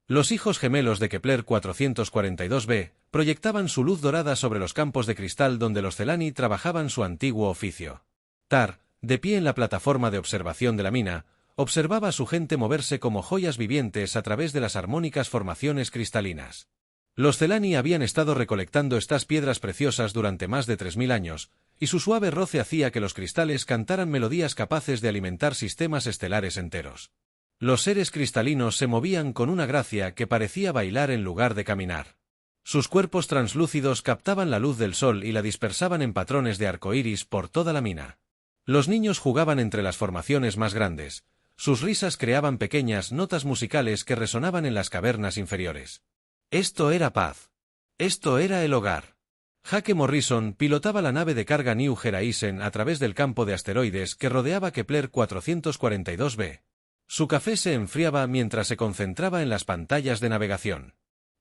Los hijos gemelos de Kepler 442b proyectaban su luz dorada sobre los campos de cristal donde los Celani trabajaban su antiguo oficio. Tar, de pie en la plataforma de observación de la mina, observaba a su gente moverse como joyas vivientes a través de las armónicas formaciones cristalinas. Los Celani habían estado recolectando estas piedras preciosas durante más de 3000 años, y su suave roce hacía que los cristales cantaran melodías capaces de alimentar sistemas estelares enteros. Los seres cristalinos se movían con una gracia que parecía bailar en lugar de caminar. Sus cuerpos translúcidos captaban la luz del sol y la dispersaban en patrones de arcoíris por toda la mina. Los niños jugaban entre las formaciones más grandes. Sus risas creaban pequeñas notas musicales que resonaban en las cavernas inferiores. Esto era paz. Esto era el hogar. Jake Morrison pilotaba la nave de carga New Horizon a través del campo de asteroides que rodeaba Kepler 442b. Su café se enfriaba mientras se concentraba en las pantallas de navegación.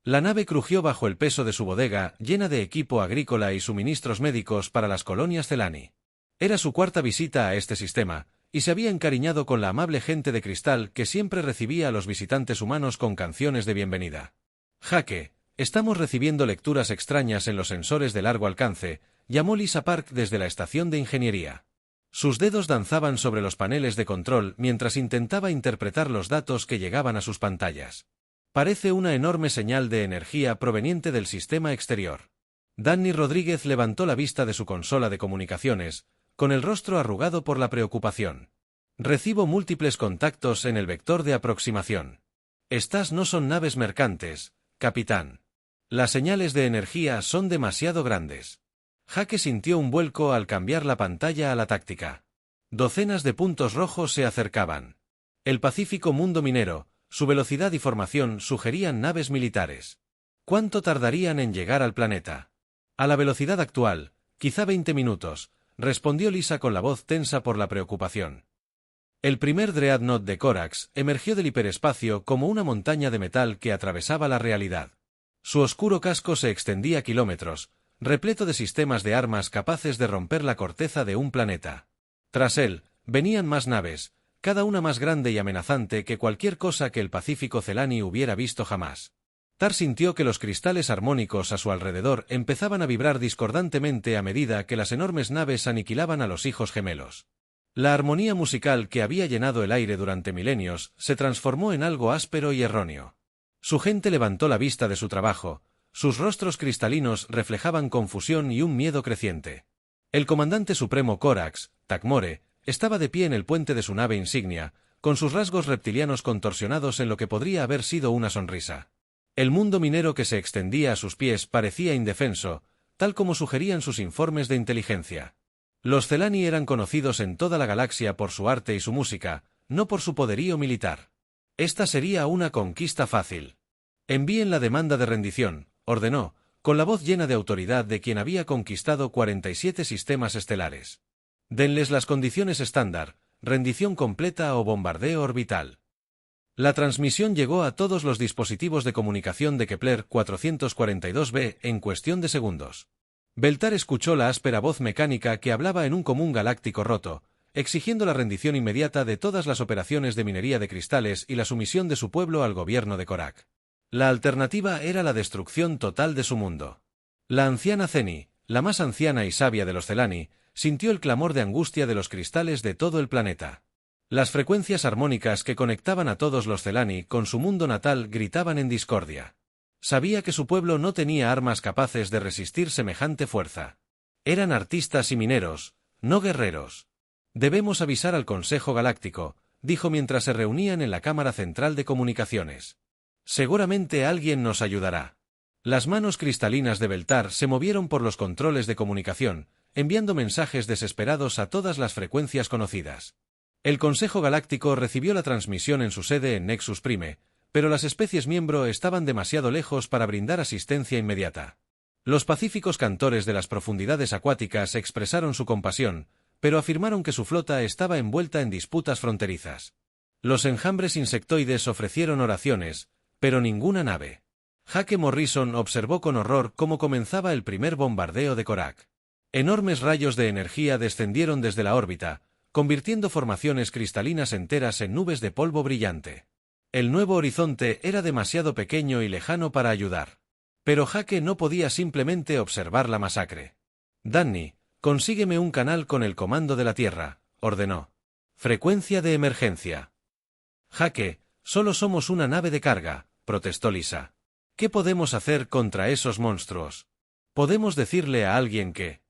La nave crujió bajo el peso de su bodega, llena de equipo agrícola y suministros médicos para las colonias Celani. Era su cuarta visita a este sistema, y se había encariñado con la amable gente de cristal que siempre recibía a los visitantes humanos con canciones de bienvenida. Jake, estamos recibiendo lecturas extrañas en los sensores de largo alcance, llamó Lisa Park desde la estación de ingeniería. Sus dedos danzaban sobre los paneles de control mientras intentaba interpretar los datos que llegaban a sus pantallas. Parece una enorme señal de energía proveniente del sistema exterior. Danny Rodríguez levantó la vista de su consola de comunicaciones, con el rostro arrugado por la preocupación. Recibo múltiples contactos en el vector de aproximación. Estas no son naves mercantes, capitán. Las señales de energía son demasiado grandes. Jake sintió un vuelco al cambiar la pantalla a la táctica. Docenas de puntos rojos se acercaban. El pacífico mundo minero, su velocidad y formación sugerían naves militares. ¿Cuánto tardarían en llegar al planeta? A la velocidad actual, quizá 20 minutos, respondió Lisa con la voz tensa por la preocupación. El primer Dreadnought de Corax emergió del hiperespacio como una montaña de metal que atravesaba la realidad. Su oscuro casco se extendía kilómetros, repleto de sistemas de armas capaces de romper la corteza de un planeta. Tras él, venían más naves, cada una más grande y amenazante que cualquier cosa que el Pacífico Celani hubiera visto jamás. Tar sintió que los cristales armónicos a su alrededor empezaban a vibrar discordantemente a medida que las enormes naves aniquilaban a los hijos gemelos. La armonía musical que había llenado el aire durante milenios se transformó en algo áspero y erróneo. Su gente levantó la vista de su trabajo. Sus rostros cristalinos reflejaban confusión y un miedo creciente. El comandante supremo Corax, Takmore, estaba de pie en el puente de su nave insignia, con sus rasgos reptilianos contorsionados en lo que podría haber sido una sonrisa. El mundo minero que se extendía a sus pies parecía indefenso, tal como sugerían sus informes de inteligencia. Los Celani eran conocidos en toda la galaxia por su arte y su música, no por su poderío militar. Esta sería una conquista fácil. Envíen la demanda de rendición, ordenó, con la voz llena de autoridad de quien había conquistado 47 sistemas estelares. Denles las condiciones estándar, rendición completa o bombardeo orbital. La transmisión llegó a todos los dispositivos de comunicación de Kepler 442b en cuestión de segundos. Beltar escuchó la áspera voz mecánica que hablaba en un común galáctico roto, exigiendo la rendición inmediata de todas las operaciones de minería de cristales y la sumisión de su pueblo al gobierno de Korak. La alternativa era la destrucción total de su mundo. La anciana Zeni, la más anciana y sabia de los Celani, sintió el clamor de angustia de los cristales de todo el planeta. Las frecuencias armónicas que conectaban a todos los Celani con su mundo natal gritaban en discordia. Sabía que su pueblo no tenía armas capaces de resistir semejante fuerza. Eran artistas y mineros, no guerreros. Debemos avisar al Consejo Galáctico, dijo mientras se reunían en la cámara central de comunicaciones. Seguramente alguien nos ayudará. Las manos cristalinas de Beltar se movieron por los controles de comunicación, enviando mensajes desesperados a todas las frecuencias conocidas. El Consejo Galáctico recibió la transmisión en su sede en Nexus Prime, pero las especies miembro estaban demasiado lejos para brindar asistencia inmediata. Los pacíficos cantores de las profundidades acuáticas expresaron su compasión, pero afirmaron que su flota estaba envuelta en disputas fronterizas. Los enjambres insectoides ofrecieron oraciones, pero ninguna nave. Jake Morrison observó con horror cómo comenzaba el primer bombardeo de Korak. Enormes rayos de energía descendieron desde la órbita, convirtiendo formaciones cristalinas enteras en nubes de polvo brillante. El Nuevo Horizonte era demasiado pequeño y lejano para ayudar. Pero Jake no podía simplemente observar la masacre. Danny, consígueme un canal con el comando de la Tierra, ordenó. Frecuencia de emergencia. Jake, solo somos una nave de carga, protestó Lisa. ¿Qué podemos hacer contra esos monstruos? Podemos decirle a alguien que...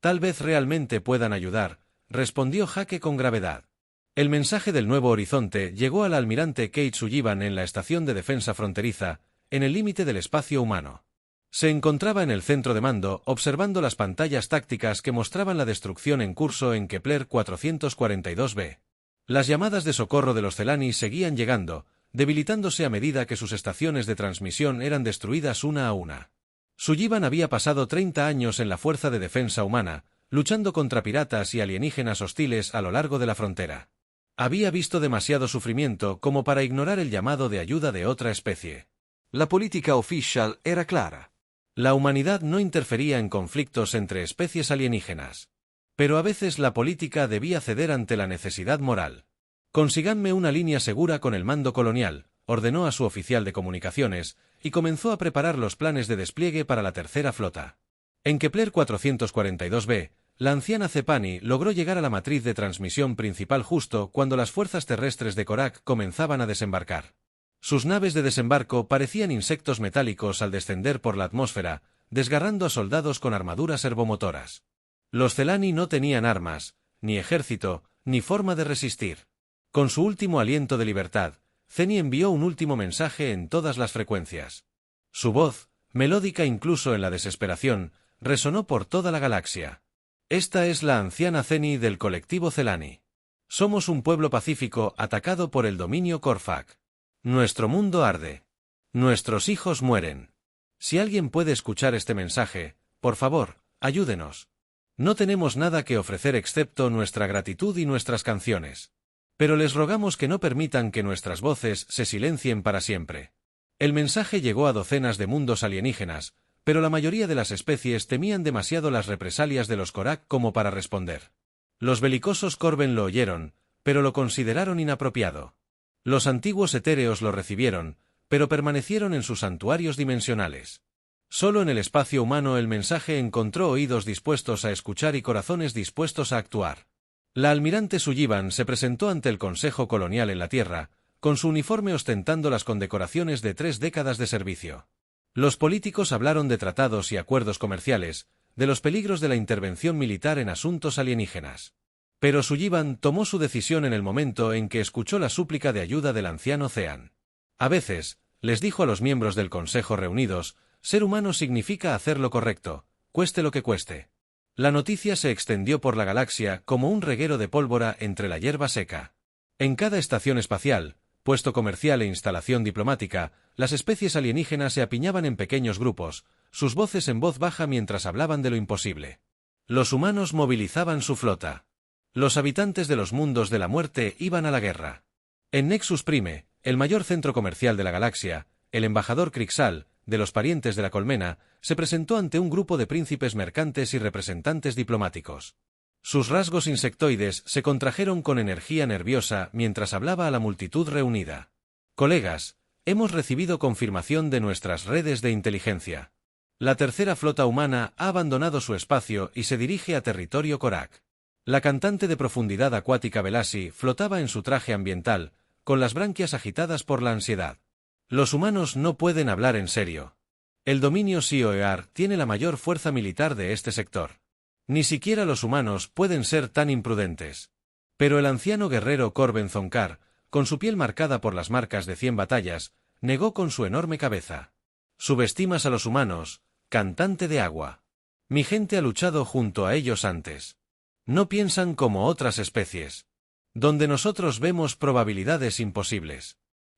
Tal vez realmente puedan ayudar, respondió Jake con gravedad. El mensaje del Nuevo Horizonte llegó al almirante Kate Sullivan en la estación de defensa fronteriza, en el límite del espacio humano. Se encontraba en el centro de mando, observando las pantallas tácticas que mostraban la destrucción en curso en Kepler 442b. Las llamadas de socorro de los Celani seguían llegando, debilitándose a medida que sus estaciones de transmisión eran destruidas una a una. Sullivan había pasado 30 años en la Fuerza de Defensa Humana, luchando contra piratas y alienígenas hostiles a lo largo de la frontera. Había visto demasiado sufrimiento como para ignorar el llamado de ayuda de otra especie. La política oficial era clara. La humanidad no interfería en conflictos entre especies alienígenas. Pero a veces la política debía ceder ante la necesidad moral. Consíganme una línea segura con el mando colonial, ordenó a su oficial de comunicaciones, y comenzó a preparar los planes de despliegue para la tercera flota. En Kepler 442b, la anciana Zepani logró llegar a la matriz de transmisión principal justo cuando las fuerzas terrestres de Korak comenzaban a desembarcar. Sus naves de desembarco parecían insectos metálicos al descender por la atmósfera, desgarrando a soldados con armaduras servomotoras. Los Celani no tenían armas, ni ejército, ni forma de resistir. Con su último aliento de libertad, Zeni envió un último mensaje en todas las frecuencias. Su voz, melódica incluso en la desesperación, resonó por toda la galaxia. Esta es la anciana Zeni del colectivo Celani. Somos un pueblo pacífico atacado por el dominio Corfac. Nuestro mundo arde. Nuestros hijos mueren. Si alguien puede escuchar este mensaje, por favor, ayúdenos. No tenemos nada que ofrecer excepto nuestra gratitud y nuestras canciones. Pero les rogamos que no permitan que nuestras voces se silencien para siempre. El mensaje llegó a docenas de mundos alienígenas, pero la mayoría de las especies temían demasiado las represalias de los Korak como para responder. Los belicosos Corben lo oyeron, pero lo consideraron inapropiado. Los antiguos etéreos lo recibieron, pero permanecieron en sus santuarios dimensionales. Solo en el espacio humano el mensaje encontró oídos dispuestos a escuchar y corazones dispuestos a actuar. La almirante Sullivan se presentó ante el Consejo Colonial en la Tierra, con su uniforme ostentando las condecoraciones de 3 décadas de servicio. Los políticos hablaron de tratados y acuerdos comerciales, de los peligros de la intervención militar en asuntos alienígenas. Pero Sullivan tomó su decisión en el momento en que escuchó la súplica de ayuda del anciano Zean. A veces, les dijo a los miembros del Consejo reunidos, ser humano significa hacer lo correcto, cueste lo que cueste. La noticia se extendió por la galaxia como un reguero de pólvora entre la hierba seca. En cada estación espacial, puesto comercial e instalación diplomática, las especies alienígenas se apiñaban en pequeños grupos, sus voces en voz baja mientras hablaban de lo imposible. Los humanos movilizaban su flota. Los habitantes de los mundos de la muerte iban a la guerra. En Nexus Prime, el mayor centro comercial de la galaxia, el embajador Crixal, de los parientes de la colmena, se presentó ante un grupo de príncipes mercantes y representantes diplomáticos. Sus rasgos insectoides se contrajeron con energía nerviosa mientras hablaba a la multitud reunida. Colegas, hemos recibido confirmación de nuestras redes de inteligencia. La tercera flota humana ha abandonado su espacio y se dirige a territorio Korak. La cantante de profundidad acuática Velasi flotaba en su traje ambiental, con las branquias agitadas por la ansiedad. Los humanos no pueden hablar en serio. El dominio COEAR tiene la mayor fuerza militar de este sector. Ni siquiera los humanos pueden ser tan imprudentes. Pero el anciano guerrero Corben Zonkar, con su piel marcada por las marcas de 100 batallas, negó con su enorme cabeza. Subestimas a los humanos, cantante de agua. Mi gente ha luchado junto a ellos antes. No piensan como otras especies. Donde nosotros vemos probabilidades imposibles.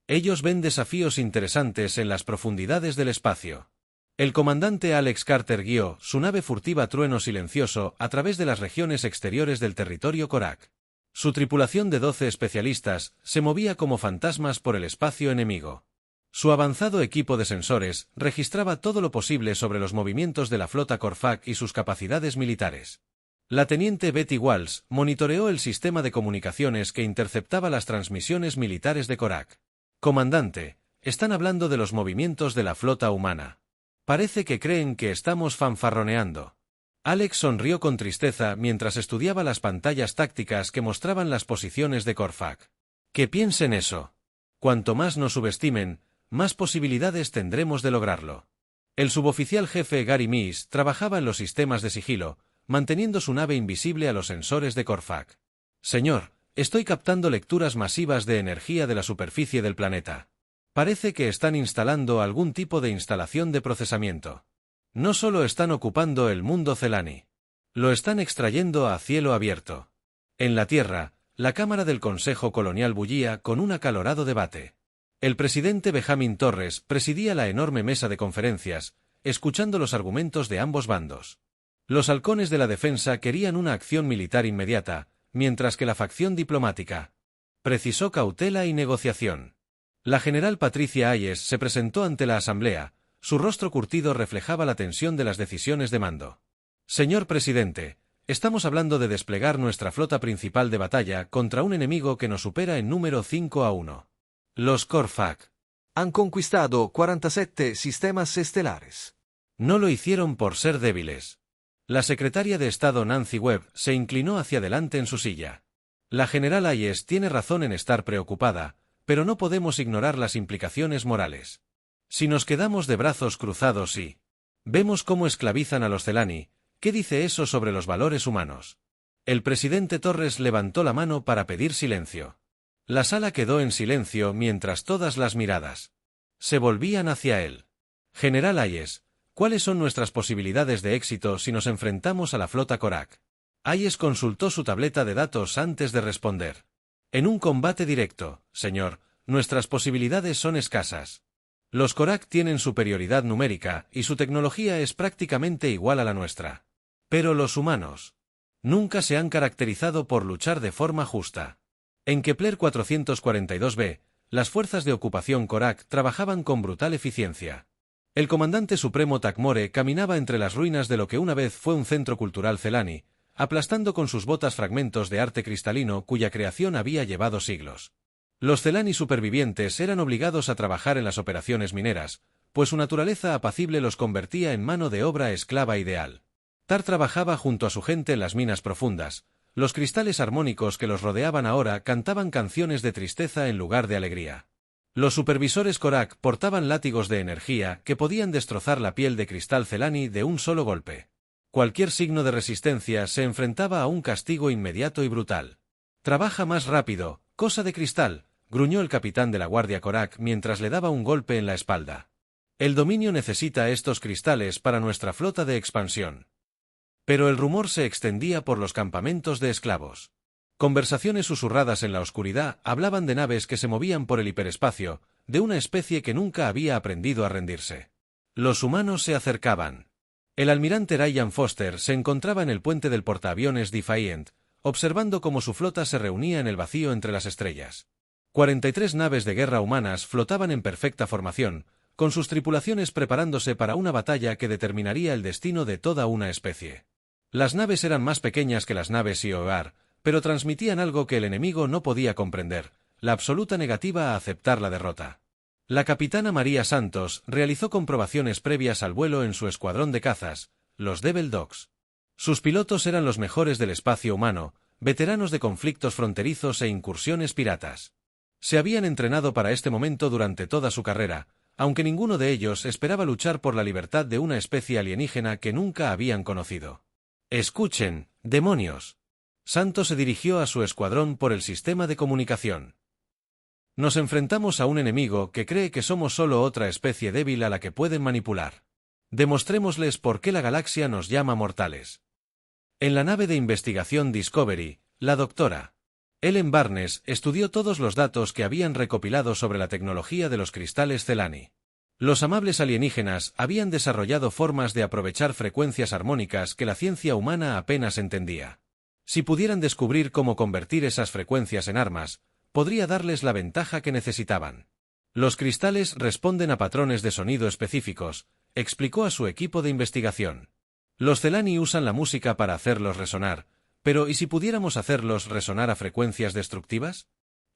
Ellos ven desafíos interesantes en las profundidades del espacio. El comandante Alex Carter guió su nave furtiva Trueno Silencioso a través de las regiones exteriores del territorio Korak. Su tripulación de 12 especialistas se movía como fantasmas por el espacio enemigo. Su avanzado equipo de sensores registraba todo lo posible sobre los movimientos de la flota Corfac y sus capacidades militares. La teniente Betty Walsh monitoreó el sistema de comunicaciones que interceptaba las transmisiones militares de Korak. Comandante, están hablando de los movimientos de la flota humana. Parece que creen que estamos fanfarroneando. Alex sonrió con tristeza mientras estudiaba las pantallas tácticas que mostraban las posiciones de Corfac. Que piensen eso. Cuanto más nos subestimen, más posibilidades tendremos de lograrlo. El suboficial jefe Gary Meese trabajaba en los sistemas de sigilo, manteniendo su nave invisible a los sensores de Corfac. Señor, estoy captando lecturas masivas de energía de la superficie del planeta. Parece que están instalando algún tipo de instalación de procesamiento. No solo están ocupando el mundo Celani. Lo están extrayendo a cielo abierto. En la Tierra, la Cámara del Consejo Colonial bullía con un acalorado debate. El presidente Benjamin Torres presidía la enorme mesa de conferencias, escuchando los argumentos de ambos bandos. Los halcones de la defensa querían una acción militar inmediata, mientras que la facción diplomática precisó cautela y negociación. La general Patricia Hayes se presentó ante la asamblea, su rostro curtido reflejaba la tensión de las decisiones de mando. Señor presidente, estamos hablando de desplegar nuestra flota principal de batalla contra un enemigo que nos supera en número 5-1. Los Corfac han conquistado 47 sistemas estelares. No lo hicieron por ser débiles. La secretaria de Estado Nancy Webb se inclinó hacia adelante en su silla. La general Hayes tiene razón en estar preocupada, pero no podemos ignorar las implicaciones morales. Si nos quedamos de brazos cruzados y vemos cómo esclavizan a los Celani, ¿qué dice eso sobre los valores humanos? El presidente Torres levantó la mano para pedir silencio. La sala quedó en silencio mientras todas las miradas se volvían hacia él. General Hayes, ¿cuáles son nuestras posibilidades de éxito si nos enfrentamos a la flota Korak? Hayes consultó su tableta de datos antes de responder. En un combate directo, señor, nuestras posibilidades son escasas. Los Korak tienen superioridad numérica y su tecnología es prácticamente igual a la nuestra. Pero los humanos nunca se han caracterizado por luchar de forma justa. En Kepler 442b, las fuerzas de ocupación Korak trabajaban con brutal eficiencia. El comandante supremo Takmore caminaba entre las ruinas de lo que una vez fue un centro cultural Celani, aplastando con sus botas fragmentos de arte cristalino cuya creación había llevado siglos. Los Celani supervivientes eran obligados a trabajar en las operaciones mineras, pues su naturaleza apacible los convertía en mano de obra esclava ideal. Tar trabajaba junto a su gente en las minas profundas. Los cristales armónicos que los rodeaban ahora cantaban canciones de tristeza en lugar de alegría. Los supervisores Korak portaban látigos de energía que podían destrozar la piel de cristal Celani de un solo golpe. Cualquier signo de resistencia se enfrentaba a un castigo inmediato y brutal. «Trabaja más rápido, cosa de cristal», gruñó el capitán de la guardia Korak mientras le daba un golpe en la espalda. «El dominio necesita estos cristales para nuestra flota de expansión». Pero el rumor se extendía por los campamentos de esclavos. Conversaciones susurradas en la oscuridad hablaban de naves que se movían por el hiperespacio, de una especie que nunca había aprendido a rendirse. Los humanos se acercaban. El almirante Ryan Foster se encontraba en el puente del portaaviones Defiant, observando cómo su flota se reunía en el vacío entre las estrellas. 43 naves de guerra humanas flotaban en perfecta formación, con sus tripulaciones preparándose para una batalla que determinaría el destino de toda una especie. Las naves eran más pequeñas que las naves IOR, pero transmitían algo que el enemigo no podía comprender, la absoluta negativa a aceptar la derrota. La capitana María Santos realizó comprobaciones previas al vuelo en su escuadrón de cazas, los Devil Dogs. Sus pilotos eran los mejores del espacio humano, veteranos de conflictos fronterizos e incursiones piratas. Se habían entrenado para este momento durante toda su carrera, aunque ninguno de ellos esperaba luchar por la libertad de una especie alienígena que nunca habían conocido. «Escuchen, demonios». Santos se dirigió a su escuadrón por el sistema de comunicación. «Nos enfrentamos a un enemigo que cree que somos solo otra especie débil a la que pueden manipular. Demostrémosles por qué la galaxia nos llama mortales». En la nave de investigación Discovery, la doctora Ellen Barnes estudió todos los datos que habían recopilado sobre la tecnología de los cristales Celani. Los amables alienígenas habían desarrollado formas de aprovechar frecuencias armónicas que la ciencia humana apenas entendía. Si pudieran descubrir cómo convertir esas frecuencias en armas, podría darles la ventaja que necesitaban. Los cristales responden a patrones de sonido específicos, explicó a su equipo de investigación. Los Celani usan la música para hacerlos resonar, pero ¿y si pudiéramos hacerlos resonar a frecuencias destructivas?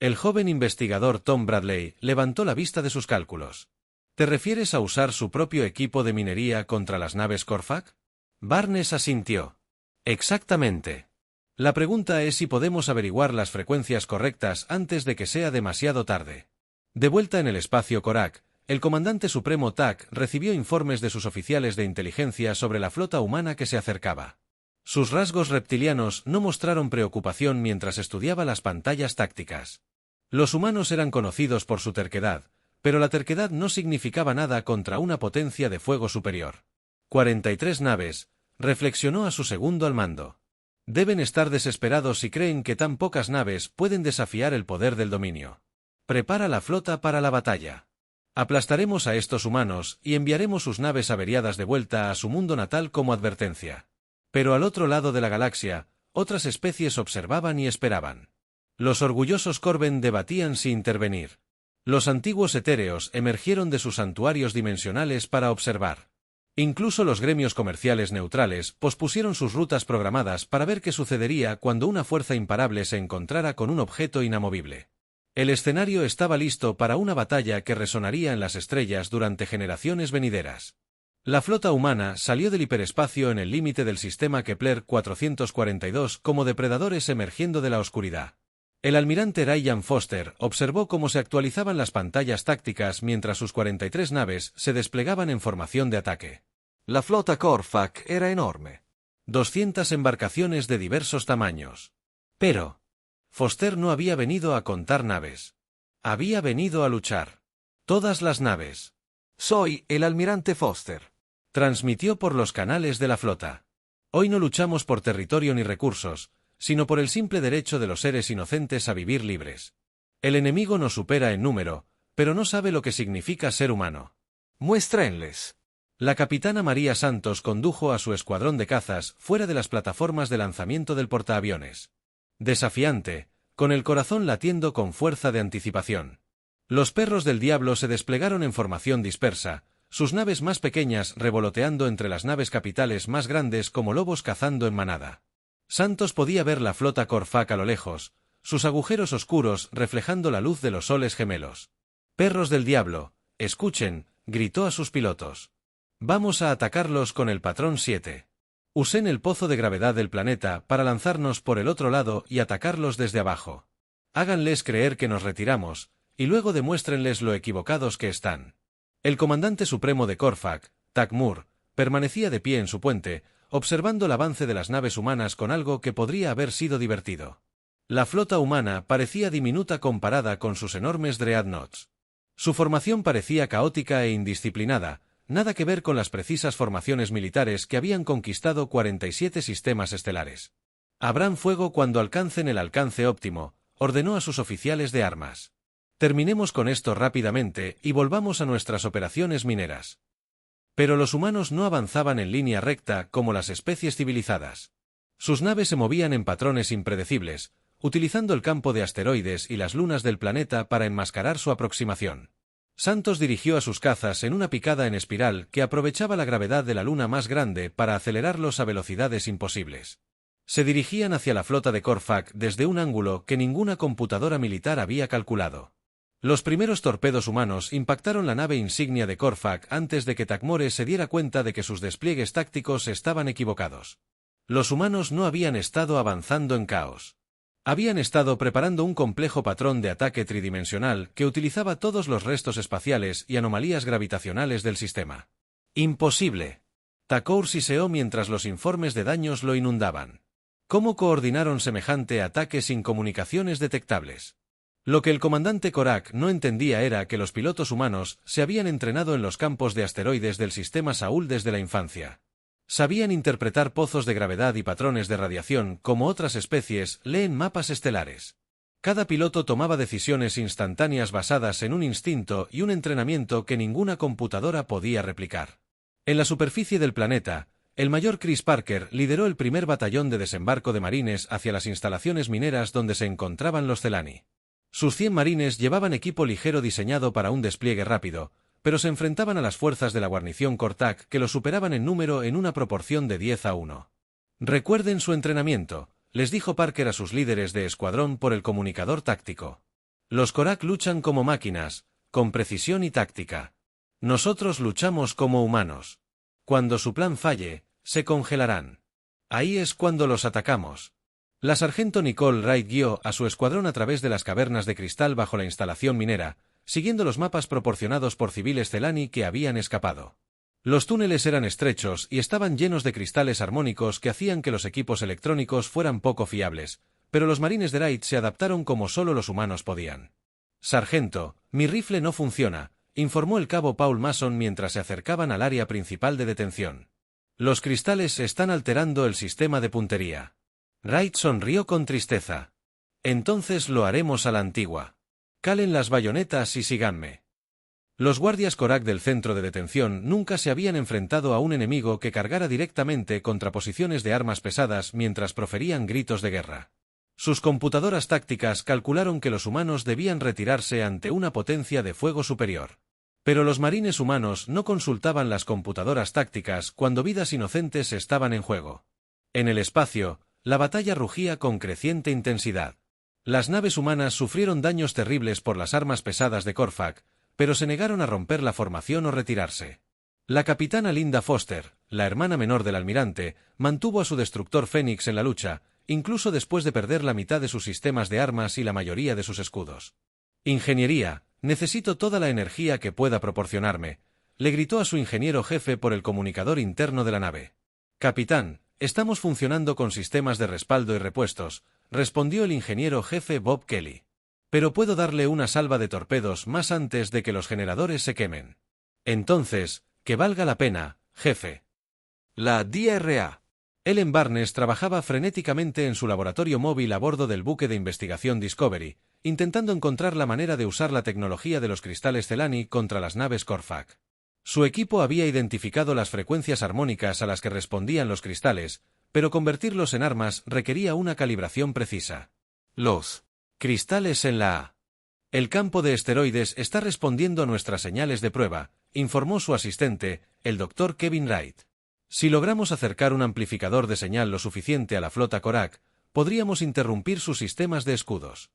El joven investigador Tom Bradley levantó la vista de sus cálculos. ¿Te refieres a usar su propio equipo de minería contra las naves Corfac? Barnes asintió. Exactamente. La pregunta es si podemos averiguar las frecuencias correctas antes de que sea demasiado tarde. De vuelta en el espacio Korak, el comandante supremo Tak recibió informes de sus oficiales de inteligencia sobre la flota humana que se acercaba. Sus rasgos reptilianos no mostraron preocupación mientras estudiaba las pantallas tácticas. Los humanos eran conocidos por su terquedad, pero la terquedad no significaba nada contra una potencia de fuego superior. 43 naves, reflexionó a su segundo al mando. Deben estar desesperados si creen que tan pocas naves pueden desafiar el poder del dominio. Prepara la flota para la batalla. Aplastaremos a estos humanos y enviaremos sus naves averiadas de vuelta a su mundo natal como advertencia. Pero al otro lado de la galaxia, otras especies observaban y esperaban. Los orgullosos Corben debatían si intervenir. Los antiguos etéreos emergieron de sus santuarios dimensionales para observar. Incluso los gremios comerciales neutrales pospusieron sus rutas programadas para ver qué sucedería cuando una fuerza imparable se encontrara con un objeto inamovible. El escenario estaba listo para una batalla que resonaría en las estrellas durante generaciones venideras. La flota humana salió del hiperespacio en el límite del sistema Kepler 442 como depredadores emergiendo de la oscuridad. El almirante Ryan Foster observó cómo se actualizaban las pantallas tácticas mientras sus 43 naves se desplegaban en formación de ataque. La flota Corfac era enorme. 200 embarcaciones de diversos tamaños. Pero Foster no había venido a contar naves. Había venido a luchar. Todas las naves. Soy el almirante Foster. Transmitió por los canales de la flota. Hoy no luchamos por territorio ni recursos, sino por el simple derecho de los seres inocentes a vivir libres. El enemigo nos supera en número, pero no sabe lo que significa ser humano. Muéstrenles. La capitana María Santos condujo a su escuadrón de cazas fuera de las plataformas de lanzamiento del portaaviones. Desafiante, con el corazón latiendo con fuerza de anticipación. Los perros del diablo se desplegaron en formación dispersa, sus naves más pequeñas revoloteando entre las naves capitales más grandes como lobos cazando en manada. Santos podía ver la flota Corfac a lo lejos, sus agujeros oscuros reflejando la luz de los soles gemelos. «Perros del diablo, escuchen», gritó a sus pilotos. «Vamos a atacarlos con el patrón 7. Usen el pozo de gravedad del planeta para lanzarnos por el otro lado y atacarlos desde abajo. Háganles creer que nos retiramos, y luego demuéstrenles lo equivocados que están». El comandante supremo de Corfac, Tak Moor, permanecía de pie en su puente, observando el avance de las naves humanas con algo que podría haber sido divertido. La flota humana parecía diminuta comparada con sus enormes dreadnoughts. Su formación parecía caótica e indisciplinada, nada que ver con las precisas formaciones militares que habían conquistado 47 sistemas estelares. «Abran fuego cuando alcancen el alcance óptimo», ordenó a sus oficiales de armas. «Terminemos con esto rápidamente y volvamos a nuestras operaciones mineras». Pero los humanos no avanzaban en línea recta como las especies civilizadas. Sus naves se movían en patrones impredecibles, utilizando el campo de asteroides y las lunas del planeta para enmascarar su aproximación. Santos dirigió a sus cazas en una picada en espiral que aprovechaba la gravedad de la luna más grande para acelerarlos a velocidades imposibles. Se dirigían hacia la flota de Corfac desde un ángulo que ninguna computadora militar había calculado. Los primeros torpedos humanos impactaron la nave insignia de Corfac antes de que Takmore se diera cuenta de que sus despliegues tácticos estaban equivocados. Los humanos no habían estado avanzando en caos. Habían estado preparando un complejo patrón de ataque tridimensional que utilizaba todos los restos espaciales y anomalías gravitacionales del sistema. «Imposible». Takour siseó mientras los informes de daños lo inundaban. ¿Cómo coordinaron semejante ataque sin comunicaciones detectables? Lo que el comandante Korak no entendía era que los pilotos humanos se habían entrenado en los campos de asteroides del sistema Saúl desde la infancia. Sabían interpretar pozos de gravedad y patrones de radiación como otras especies leen mapas estelares. Cada piloto tomaba decisiones instantáneas basadas en un instinto y un entrenamiento que ninguna computadora podía replicar. En la superficie del planeta, el mayor Chris Parker lideró el primer batallón de desembarco de marines hacia las instalaciones mineras donde se encontraban los Celani. Sus 100 marines llevaban equipo ligero diseñado para un despliegue rápido, pero se enfrentaban a las fuerzas de la guarnición Cortac que los superaban en número en una proporción de 10-1. «Recuerden su entrenamiento», les dijo Parker a sus líderes de escuadrón por el comunicador táctico. Los Korak luchan como máquinas, con precisión y táctica. Nosotros luchamos como humanos. Cuando su plan falle, se congelarán. Ahí es cuando los atacamos. La sargento Nicole Wright guió a su escuadrón a través de las cavernas de cristal bajo la instalación minera, siguiendo los mapas proporcionados por civiles Celani que habían escapado. Los túneles eran estrechos y estaban llenos de cristales armónicos que hacían que los equipos electrónicos fueran poco fiables, pero los marines de Wright se adaptaron como solo los humanos podían. «Sargento, mi rifle no funciona», informó el cabo Paul Mason mientras se acercaban al área principal de detención. «Los cristales están alterando el sistema de puntería». Wright sonrió con tristeza. «Entonces lo haremos a la antigua. Calen las bayonetas y síganme». Los guardias Korak del centro de detención nunca se habían enfrentado a un enemigo que cargara directamente contra posiciones de armas pesadas mientras proferían gritos de guerra. Sus computadoras tácticas calcularon que los humanos debían retirarse ante una potencia de fuego superior. Pero los marines humanos no consultaban las computadoras tácticas cuando vidas inocentes estaban en juego. En el espacio, la batalla rugía con creciente intensidad. Las naves humanas sufrieron daños terribles por las armas pesadas de Korvac, pero se negaron a romper la formación o retirarse. La capitana Linda Foster, la hermana menor del almirante, mantuvo a su destructor Fénix en la lucha, incluso después de perder la mitad de sus sistemas de armas y la mayoría de sus escudos. «Ingeniería, necesito toda la energía que pueda proporcionarme», le gritó a su ingeniero jefe por el comunicador interno de la nave. «Capitán, estamos funcionando con sistemas de respaldo y repuestos», respondió el ingeniero jefe Bob Kelly. «Pero puedo darle una salva de torpedos más antes de que los generadores se quemen». «Entonces, que valga la pena, jefe». La DRA. Ellen Barnes trabajaba frenéticamente en su laboratorio móvil a bordo del buque de investigación Discovery, intentando encontrar la manera de usar la tecnología de los cristales Celani contra las naves Korvac. Su equipo había identificado las frecuencias armónicas a las que respondían los cristales, pero convertirlos en armas requería una calibración precisa. Los cristales en la A. «El campo de esteroides está respondiendo a nuestras señales de prueba», informó su asistente, el Dr. Kevin Wright. «Si logramos acercar un amplificador de señal lo suficiente a la flota Korak, podríamos interrumpir sus sistemas de escudos».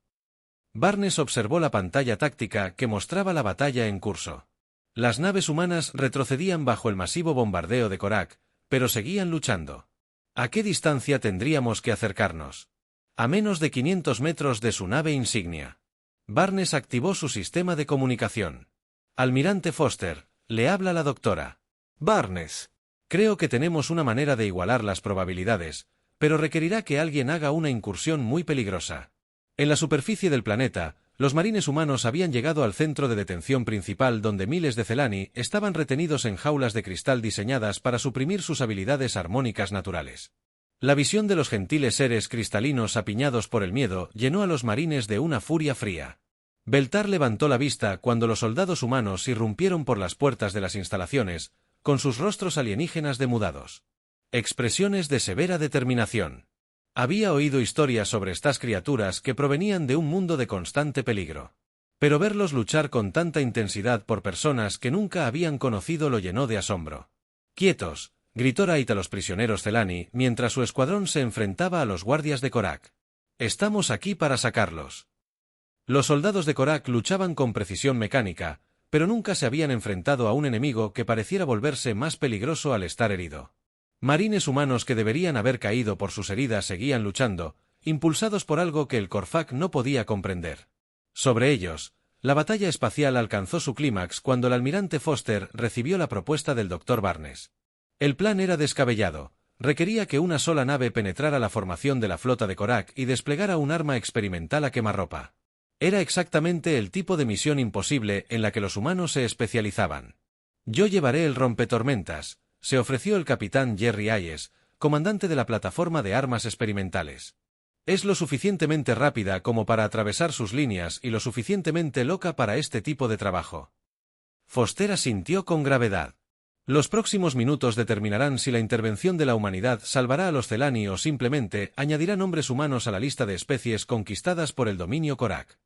Barnes observó la pantalla táctica que mostraba la batalla en curso. Las naves humanas retrocedían bajo el masivo bombardeo de Korak, pero seguían luchando. ¿A qué distancia tendríamos que acercarnos? A menos de 500 metros de su nave insignia. Barnes activó su sistema de comunicación. «Almirante Foster, le habla la doctora. Barnes. Creo que tenemos una manera de igualar las probabilidades, pero requerirá que alguien haga una incursión muy peligrosa». En la superficie del planeta, los marines humanos habían llegado al centro de detención principal donde miles de Celani estaban retenidos en jaulas de cristal diseñadas para suprimir sus habilidades armónicas naturales. La visión de los gentiles seres cristalinos apiñados por el miedo llenó a los marines de una furia fría. Beltar levantó la vista cuando los soldados humanos irrumpieron por las puertas de las instalaciones, con sus rostros alienígenas demudados. Expresiones de severa determinación. Había oído historias sobre estas criaturas que provenían de un mundo de constante peligro. Pero verlos luchar con tanta intensidad por personas que nunca habían conocido lo llenó de asombro. «¡Quietos!», gritó Wright a los prisioneros Celani mientras su escuadrón se enfrentaba a los guardias de Korak. «Estamos aquí para sacarlos». Los soldados de Korak luchaban con precisión mecánica, pero nunca se habían enfrentado a un enemigo que pareciera volverse más peligroso al estar herido. Marines humanos que deberían haber caído por sus heridas seguían luchando, impulsados por algo que el Korvac no podía comprender. Sobre ellos, la batalla espacial alcanzó su clímax cuando el almirante Foster recibió la propuesta del Dr. Barnes. El plan era descabellado, requería que una sola nave penetrara la formación de la flota de Korak y desplegara un arma experimental a quemarropa. Era exactamente el tipo de misión imposible en la que los humanos se especializaban. «Yo llevaré el rompetormentas», se ofreció el capitán Jerry Hayes, comandante de la plataforma de armas experimentales. «Es lo suficientemente rápida como para atravesar sus líneas y lo suficientemente loca para este tipo de trabajo». Foster asintió con gravedad. Los próximos minutos determinarán si la intervención de la humanidad salvará a los Celani o simplemente añadirá nombres humanos a la lista de especies conquistadas por el dominio Korak.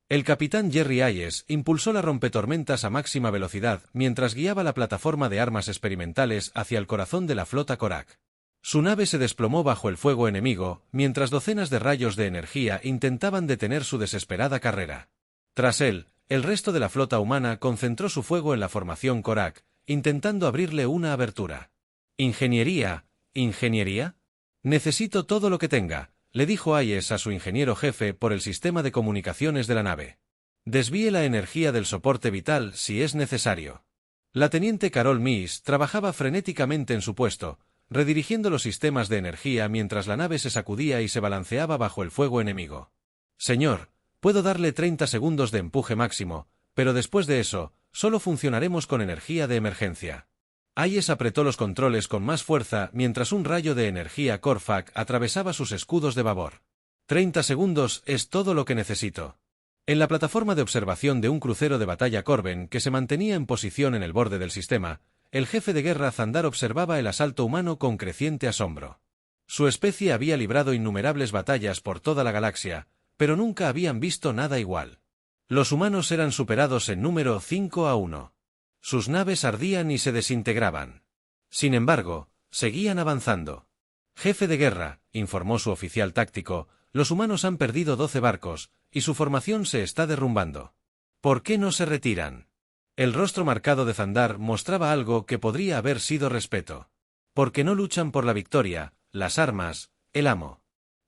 El capitán Jerry Hayes impulsó la rompetormentas a máxima velocidad mientras guiaba la plataforma de armas experimentales hacia el corazón de la flota Korak. Su nave se desplomó bajo el fuego enemigo, mientras docenas de rayos de energía intentaban detener su desesperada carrera. Tras él, el resto de la flota humana concentró su fuego en la formación Korak, intentando abrirle una abertura. «¿Ingeniería? ¿Ingeniería? Necesito todo lo que tenga», le dijo Hayes a su ingeniero jefe por el sistema de comunicaciones de la nave. «Desvíe la energía del soporte vital si es necesario». La teniente Carol Miss trabajaba frenéticamente en su puesto, redirigiendo los sistemas de energía mientras la nave se sacudía y se balanceaba bajo el fuego enemigo. «Señor, puedo darle 30 segundos de empuje máximo, pero después de eso, solo funcionaremos con energía de emergencia». Hayes apretó los controles con más fuerza mientras un rayo de energía Corfac atravesaba sus escudos de babor. 30 segundos es todo lo que necesito. En la plataforma de observación de un crucero de batalla Corben que se mantenía en posición en el borde del sistema, el jefe de guerra Zandar observaba el asalto humano con creciente asombro. Su especie había librado innumerables batallas por toda la galaxia, pero nunca habían visto nada igual. Los humanos eran superados en número 5-1. Sus naves ardían y se desintegraban. Sin embargo, seguían avanzando. «Jefe de guerra», informó su oficial táctico, «los humanos han perdido 12 barcos, y su formación se está derrumbando. ¿Por qué no se retiran?» El rostro marcado de Zandar mostraba algo que podría haber sido respeto. «Porque no luchan por la victoria, las armas, el amo.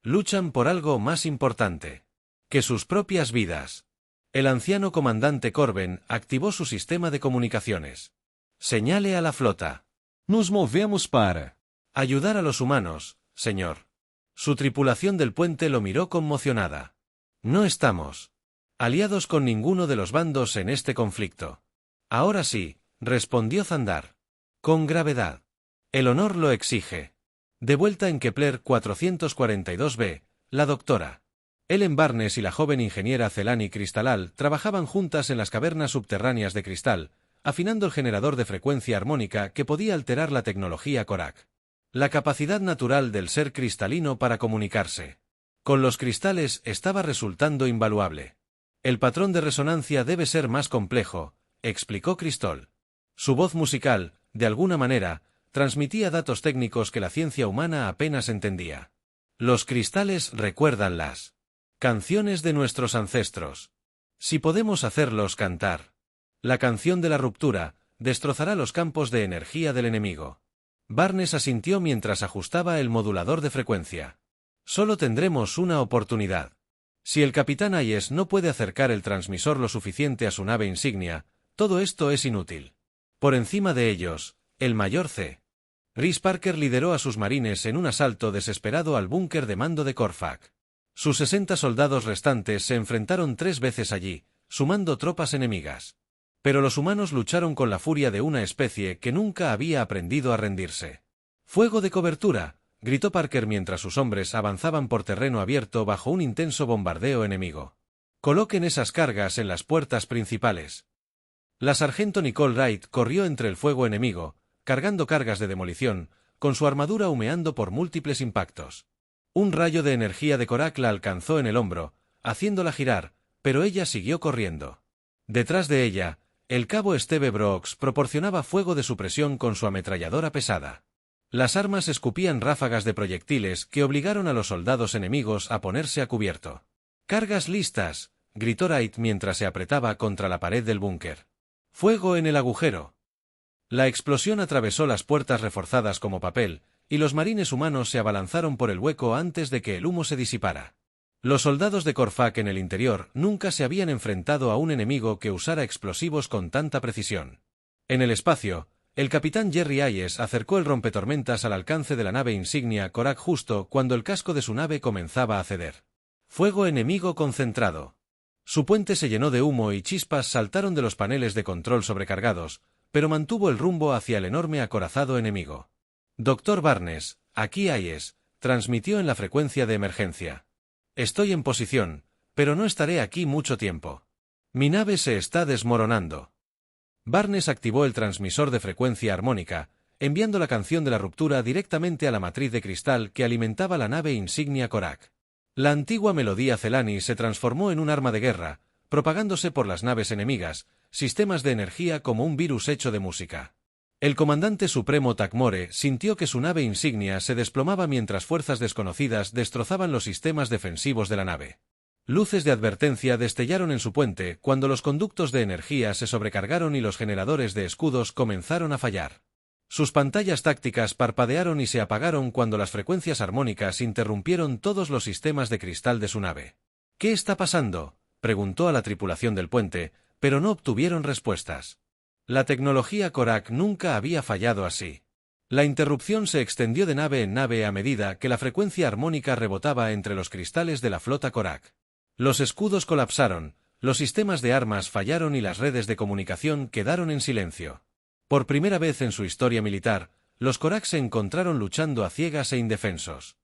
Luchan por algo más importante que sus propias vidas». El anciano comandante Corben activó su sistema de comunicaciones. «Señale a la flota. Nos movemos para ayudar a los humanos, señor». Su tripulación del puente lo miró conmocionada. «No estamos aliados con ninguno de los bandos en este conflicto». «Ahora sí», respondió Zandar. «Con gravedad. El honor lo exige». De vuelta en Kepler 442b, la doctora Ellen Barnes y la joven ingeniera Celani Cristalal trabajaban juntas en las cavernas subterráneas de cristal, afinando el generador de frecuencia armónica que podía alterar la tecnología Korak. La capacidad natural del ser cristalino para comunicarse con los cristales estaba resultando invaluable. «El patrón de resonancia debe ser más complejo», explicó Cristol. Su voz musical, de alguna manera, transmitía datos técnicos que la ciencia humana apenas entendía. «Los cristales recuerdan las canciones de nuestros ancestros. Si podemos hacerlos cantar, la canción de la ruptura destrozará los campos de energía del enemigo». Barnes asintió mientras ajustaba el modulador de frecuencia. «Solo tendremos una oportunidad. Si el capitán Hayes no puede acercar el transmisor lo suficiente a su nave insignia, todo esto es inútil. Por encima de ellos, el mayor C. Rhys Parker lideró a sus marines en un asalto desesperado al búnker de mando de Corfac. Sus 60 soldados restantes se enfrentaron 3 veces allí, sumando tropas enemigas. Pero los humanos lucharon con la furia de una especie que nunca había aprendido a rendirse. «¡Fuego de cobertura!», gritó Parker mientras sus hombres avanzaban por terreno abierto bajo un intenso bombardeo enemigo. «Coloquen esas cargas en las puertas principales». La sargento Nicole Wright corrió entre el fuego enemigo, cargando cargas de demolición, con su armadura humeando por múltiples impactos. Un rayo de energía de Korak la alcanzó en el hombro, haciéndola girar, pero ella siguió corriendo. Detrás de ella, el cabo Steve Brooks proporcionaba fuego de supresión con su ametralladora pesada. Las armas escupían ráfagas de proyectiles que obligaron a los soldados enemigos a ponerse a cubierto. «¡Cargas listas!», gritó Wright mientras se apretaba contra la pared del búnker. «¡Fuego en el agujero!». La explosión atravesó las puertas reforzadas como papel, y los marines humanos se abalanzaron por el hueco antes de que el humo se disipara. Los soldados de Corfac en el interior nunca se habían enfrentado a un enemigo que usara explosivos con tanta precisión. En el espacio, el capitán Jerry Hayes acercó el rompetormentas al alcance de la nave insignia Korak justo cuando el casco de su nave comenzaba a ceder. «Fuego enemigo concentrado». Su puente se llenó de humo y chispas saltaron de los paneles de control sobrecargados, pero mantuvo el rumbo hacia el enorme acorazado enemigo. «Doctor Barnes, aquí Hayes», transmitió en la frecuencia de emergencia. «Estoy en posición, pero no estaré aquí mucho tiempo. Mi nave se está desmoronando». Barnes activó el transmisor de frecuencia armónica, enviando la canción de la ruptura directamente a la matriz de cristal que alimentaba la nave insignia Korak. La antigua melodía Celani se transformó en un arma de guerra, propagándose por las naves enemigas, sistemas de energía como un virus hecho de música. El comandante supremo Takmore sintió que su nave insignia se desplomaba mientras fuerzas desconocidas destrozaban los sistemas defensivos de la nave. Luces de advertencia destellaron en su puente cuando los conductos de energía se sobrecargaron y los generadores de escudos comenzaron a fallar. Sus pantallas tácticas parpadearon y se apagaron cuando las frecuencias armónicas interrumpieron todos los sistemas de cristal de su nave. ¿Qué está pasando?, preguntó a la tripulación del puente, pero no obtuvieron respuestas. La tecnología Korak nunca había fallado así. La interrupción se extendió de nave en nave a medida que la frecuencia armónica rebotaba entre los cristales de la flota Korak. Los escudos colapsaron, los sistemas de armas fallaron y las redes de comunicación quedaron en silencio. Por primera vez en su historia militar, los Korak se encontraron luchando a ciegas e indefensos.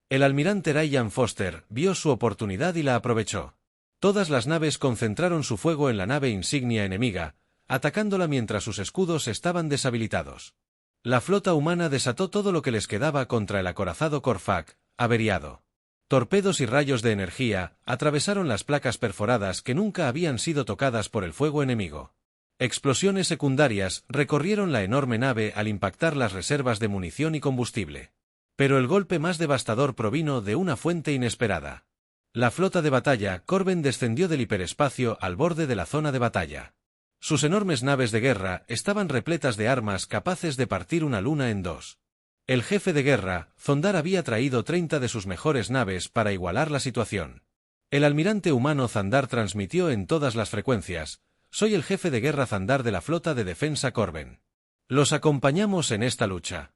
El almirante Ryan Foster vio su oportunidad y la aprovechó. Todas las naves concentraron su fuego en la nave insignia enemiga, atacándola mientras sus escudos estaban deshabilitados. La flota humana desató todo lo que les quedaba contra el acorazado Corfac, averiado. Torpedos y rayos de energía atravesaron las placas perforadas que nunca habían sido tocadas por el fuego enemigo. Explosiones secundarias recorrieron la enorme nave al impactar las reservas de munición y combustible. Pero el golpe más devastador provino de una fuente inesperada. La flota de batalla Corben descendió del hiperespacio al borde de la zona de batalla. Sus enormes naves de guerra estaban repletas de armas capaces de partir una luna en dos. El jefe de guerra, Zondar, había traído 30 de sus mejores naves para igualar la situación. El almirante humano Zandar transmitió en todas las frecuencias: «Soy el jefe de guerra Zandar de la flota de defensa Corben. Los acompañamos en esta lucha».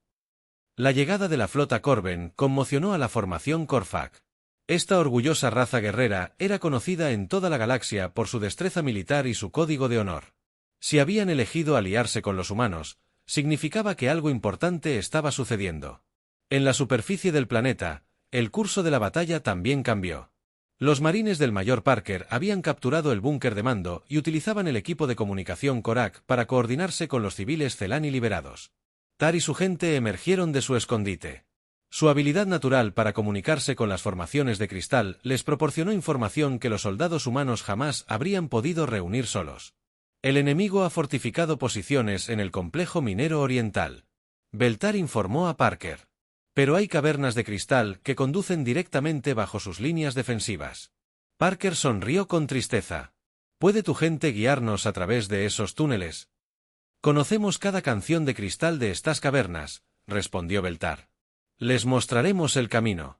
La llegada de la flota Corben conmocionó a la formación Corfac. Esta orgullosa raza guerrera era conocida en toda la galaxia por su destreza militar y su código de honor. Si habían elegido aliarse con los humanos, significaba que algo importante estaba sucediendo. En la superficie del planeta, el curso de la batalla también cambió. Los marines del mayor Parker habían capturado el búnker de mando y utilizaban el equipo de comunicación Korak para coordinarse con los civiles Celani liberados. Tar y su gente emergieron de su escondite. Su habilidad natural para comunicarse con las formaciones de cristal les proporcionó información que los soldados humanos jamás habrían podido reunir solos. El enemigo ha fortificado posiciones en el complejo minero oriental. Beltar informó a Parker. Pero hay cavernas de cristal que conducen directamente bajo sus líneas defensivas. Parker sonrió con tristeza. ¿Puede tu gente guiarnos a través de esos túneles? Conocemos cada canción de cristal de estas cavernas, respondió Beltar. Les mostraremos el camino.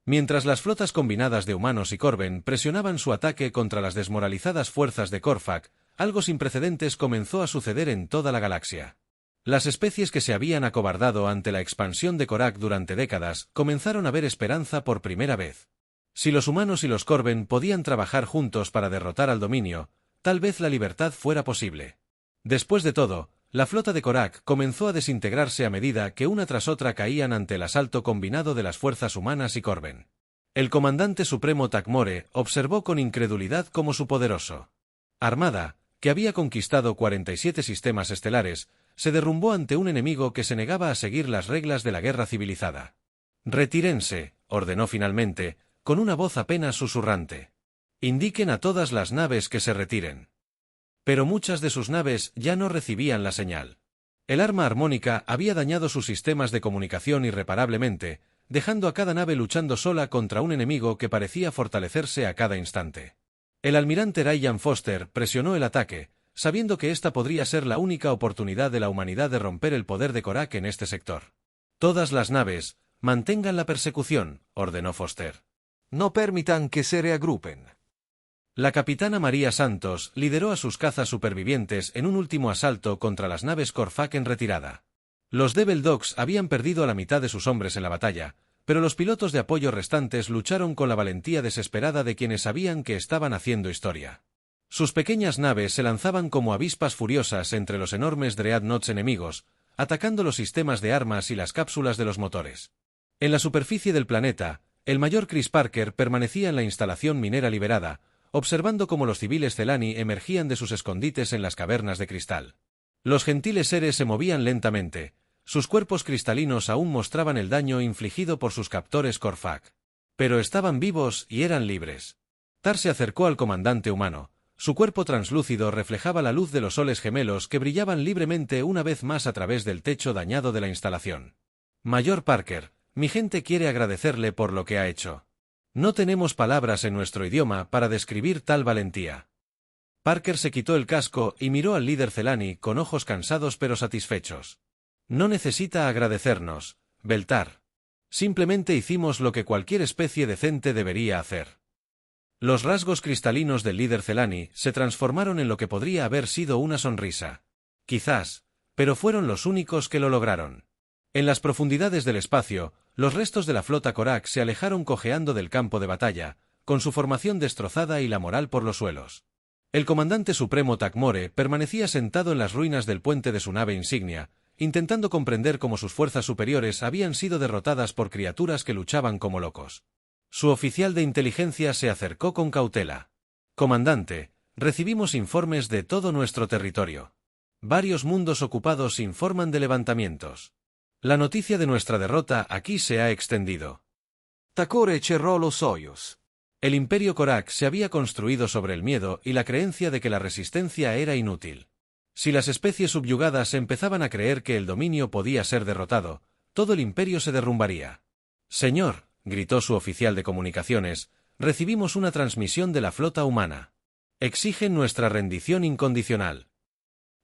Mientras las flotas combinadas de humanos y Corben presionaban su ataque contra las desmoralizadas fuerzas de Corfac, algo sin precedentes comenzó a suceder en toda la galaxia. Las especies que se habían acobardado ante la expansión de Korak durante décadas comenzaron a ver esperanza por primera vez. Si los humanos y los Corben podían trabajar juntos para derrotar al dominio, tal vez la libertad fuera posible. Después de todo, la flota de Korak comenzó a desintegrarse a medida que una tras otra caían ante el asalto combinado de las fuerzas humanas y Corben. El comandante supremo Takmore observó con incredulidad cómo su poderoso armada, que había conquistado 47 sistemas estelares, se derrumbó ante un enemigo que se negaba a seguir las reglas de la guerra civilizada. «Retírense», ordenó finalmente, con una voz apenas susurrante. «Indiquen a todas las naves que se retiren». Pero muchas de sus naves ya no recibían la señal. El arma armónica había dañado sus sistemas de comunicación irreparablemente, dejando a cada nave luchando sola contra un enemigo que parecía fortalecerse a cada instante. El almirante Ryan Foster presionó el ataque, sabiendo que esta podría ser la única oportunidad de la humanidad de romper el poder de Korak en este sector. «Todas las naves, mantengan la persecución», ordenó Foster. «No permitan que se reagrupen». La capitana María Santos lideró a sus cazas supervivientes en un último asalto contra las naves Corfac en retirada. Los Devil Dogs habían perdido a la mitad de sus hombres en la batalla, pero los pilotos de apoyo restantes lucharon con la valentía desesperada de quienes sabían que estaban haciendo historia. Sus pequeñas naves se lanzaban como avispas furiosas entre los enormes Dreadnoughts enemigos, atacando los sistemas de armas y las cápsulas de los motores. En la superficie del planeta, el mayor Chris Parker permanecía en la instalación minera liberada, observando cómo los civiles Celani emergían de sus escondites en las cavernas de cristal. Los gentiles seres se movían lentamente, sus cuerpos cristalinos aún mostraban el daño infligido por sus captores Corfac. Pero estaban vivos y eran libres. Tar se acercó al comandante humano. Su cuerpo translúcido reflejaba la luz de los soles gemelos que brillaban libremente una vez más a través del techo dañado de la instalación. «Mayor Parker, mi gente quiere agradecerle por lo que ha hecho». No tenemos palabras en nuestro idioma para describir tal valentía. Parker se quitó el casco y miró al líder Celani con ojos cansados pero satisfechos. No necesita agradecernos, Beltar. Simplemente hicimos lo que cualquier especie decente debería hacer. Los rasgos cristalinos del líder Celani se transformaron en lo que podría haber sido una sonrisa. Quizás, pero fueron los únicos que lo lograron. En las profundidades del espacio, los restos de la flota Korak se alejaron cojeando del campo de batalla, con su formación destrozada y la moral por los suelos. El comandante supremo Takmore permanecía sentado en las ruinas del puente de su nave insignia, intentando comprender cómo sus fuerzas superiores habían sido derrotadas por criaturas que luchaban como locos. Su oficial de inteligencia se acercó con cautela. «Comandante, recibimos informes de todo nuestro territorio. Varios mundos ocupados informan de levantamientos. La noticia de nuestra derrota aquí se ha extendido». Takmore cerró los ojos. El imperio Korak se había construido sobre el miedo y la creencia de que la resistencia era inútil. Si las especies subyugadas empezaban a creer que el dominio podía ser derrotado, todo el imperio se derrumbaría. «Señor», gritó su oficial de comunicaciones, «recibimos una transmisión de la flota humana. Exigen nuestra rendición incondicional».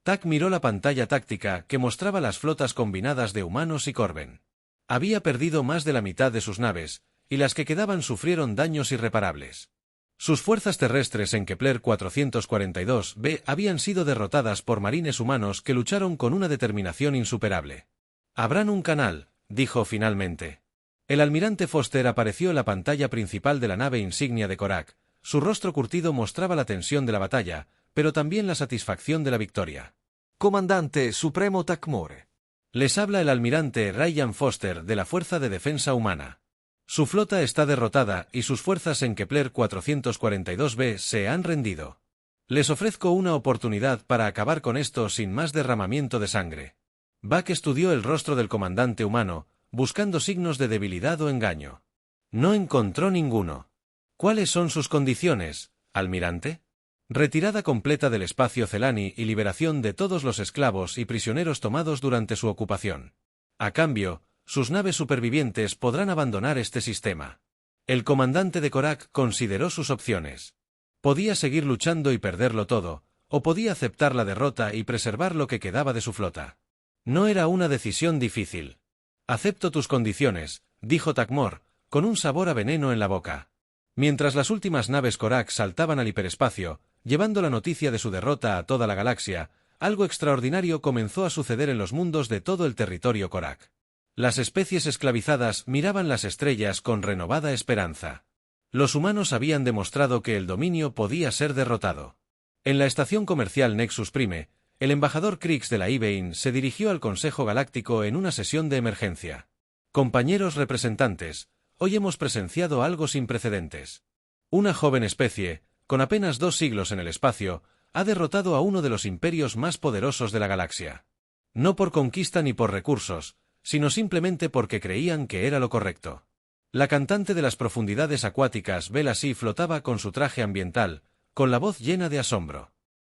Tak miró la pantalla táctica que mostraba las flotas combinadas de humanos y Corben. Había perdido más de la mitad de sus naves, y las que quedaban sufrieron daños irreparables. Sus fuerzas terrestres en Kepler 442b habían sido derrotadas por marines humanos que lucharon con una determinación insuperable. «Abran un canal», dijo finalmente. El almirante Foster apareció en la pantalla principal de la nave insignia de Korak. Su rostro curtido mostraba la tensión de la batalla, pero también la satisfacción de la victoria. Comandante Supremo Takmore. Les habla el almirante Ryan Foster de la Fuerza de Defensa Humana. Su flota está derrotada y sus fuerzas en Kepler 442b se han rendido. Les ofrezco una oportunidad para acabar con esto sin más derramamiento de sangre. Buck estudió el rostro del comandante humano, buscando signos de debilidad o engaño. No encontró ninguno. ¿Cuáles son sus condiciones, almirante? Retirada completa del espacio Celani y liberación de todos los esclavos y prisioneros tomados durante su ocupación. A cambio, sus naves supervivientes podrán abandonar este sistema. El comandante de Korak consideró sus opciones. Podía seguir luchando y perderlo todo, o podía aceptar la derrota y preservar lo que quedaba de su flota. No era una decisión difícil. «Acepto tus condiciones», dijo Takmor, con un sabor a veneno en la boca. Mientras las últimas naves Korak saltaban al hiperespacio, llevando la noticia de su derrota a toda la galaxia, algo extraordinario comenzó a suceder en los mundos de todo el territorio Korak. Las especies esclavizadas miraban las estrellas con renovada esperanza. Los humanos habían demostrado que el dominio podía ser derrotado. En la estación comercial Nexus Prime, el embajador Krix de la Ibein se dirigió al Consejo Galáctico en una sesión de emergencia. «Compañeros representantes, hoy hemos presenciado algo sin precedentes. Una joven especie, con apenas 2 siglos en el espacio, ha derrotado a uno de los imperios más poderosos de la galaxia. No por conquista ni por recursos, sino simplemente porque creían que era lo correcto». La cantante de las profundidades acuáticas Bella Sea flotaba con su traje ambiental, con la voz llena de asombro.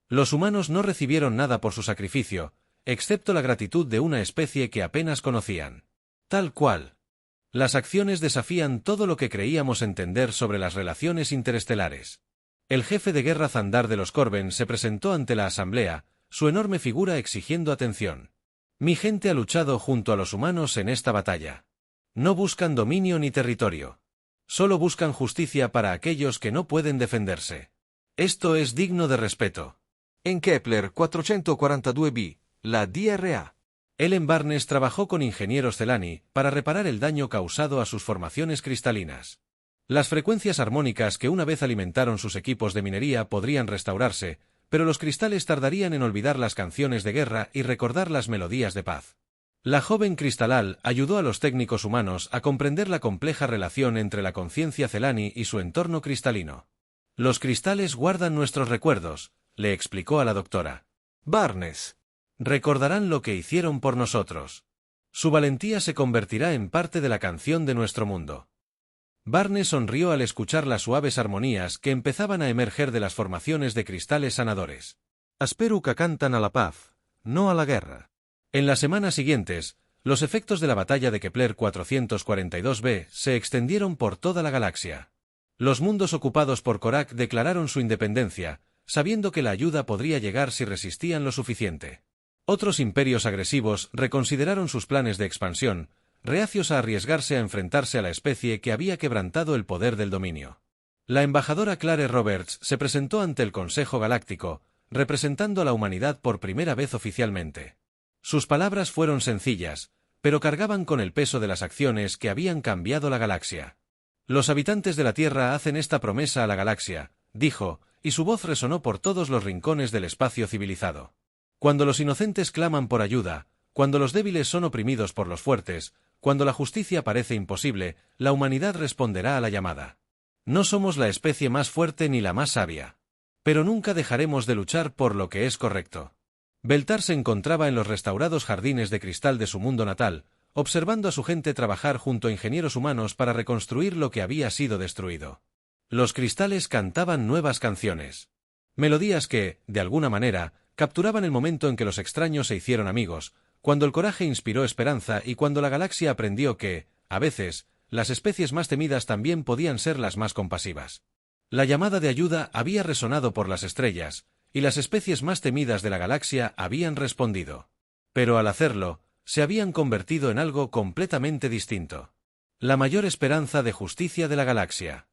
Los humanos no recibieron nada por su sacrificio, excepto la gratitud de una especie que apenas conocían. Tal cual. Las acciones desafían todo lo que creíamos entender sobre las relaciones interestelares. El jefe de guerra Zandar de los Corben se presentó ante la asamblea, su enorme figura exigiendo atención. «Mi gente ha luchado junto a los humanos en esta batalla. No buscan dominio ni territorio. Solo buscan justicia para aquellos que no pueden defenderse. Esto es digno de respeto». En Kepler 442b, la DRA. Ellen Barnes trabajó con ingenieros Celani para reparar el daño causado a sus formaciones cristalinas. Las frecuencias armónicas que una vez alimentaron sus equipos de minería podrían restaurarse, pero los cristales tardarían en olvidar las canciones de guerra y recordar las melodías de paz. La joven Cristalal ayudó a los técnicos humanos a comprender la compleja relación entre la conciencia Celani y su entorno cristalino. «Los cristales guardan nuestros recuerdos», le explicó a la doctora. Barnes. «Recordarán lo que hicieron por nosotros. Su valentía se convertirá en parte de la canción de nuestro mundo». Barnes sonrió al escuchar las suaves armonías que empezaban a emerger de las formaciones de cristales sanadores. Espero que cantan a la paz, no a la guerra. En las semanas siguientes, los efectos de la batalla de Kepler 442b se extendieron por toda la galaxia. Los mundos ocupados por Korak declararon su independencia, sabiendo que la ayuda podría llegar si resistían lo suficiente. Otros imperios agresivos reconsideraron sus planes de expansión, reacios a arriesgarse a enfrentarse a la especie que había quebrantado el poder del dominio. La embajadora Clare Roberts se presentó ante el Consejo Galáctico, representando a la humanidad por primera vez oficialmente. Sus palabras fueron sencillas, pero cargaban con el peso de las acciones que habían cambiado la galaxia. Los habitantes de la Tierra hacen esta promesa a la galaxia, dijo, y su voz resonó por todos los rincones del espacio civilizado. Cuando los inocentes claman por ayuda, cuando los débiles son oprimidos por los fuertes, cuando la justicia parece imposible, la humanidad responderá a la llamada. No somos la especie más fuerte ni la más sabia. Pero nunca dejaremos de luchar por lo que es correcto. Beltar se encontraba en los restaurados jardines de cristal de su mundo natal, observando a su gente trabajar junto a ingenieros humanos para reconstruir lo que había sido destruido. Los cristales cantaban nuevas canciones. Melodías que, de alguna manera, capturaban el momento en que los extraños se hicieron amigos, cuando el coraje inspiró esperanza y cuando la galaxia aprendió que, a veces, las especies más temidas también podían ser las más compasivas. La llamada de ayuda había resonado por las estrellas, y las especies más temidas de la galaxia habían respondido. Pero al hacerlo, se habían convertido en algo completamente distinto. La mayor esperanza de justicia de la galaxia.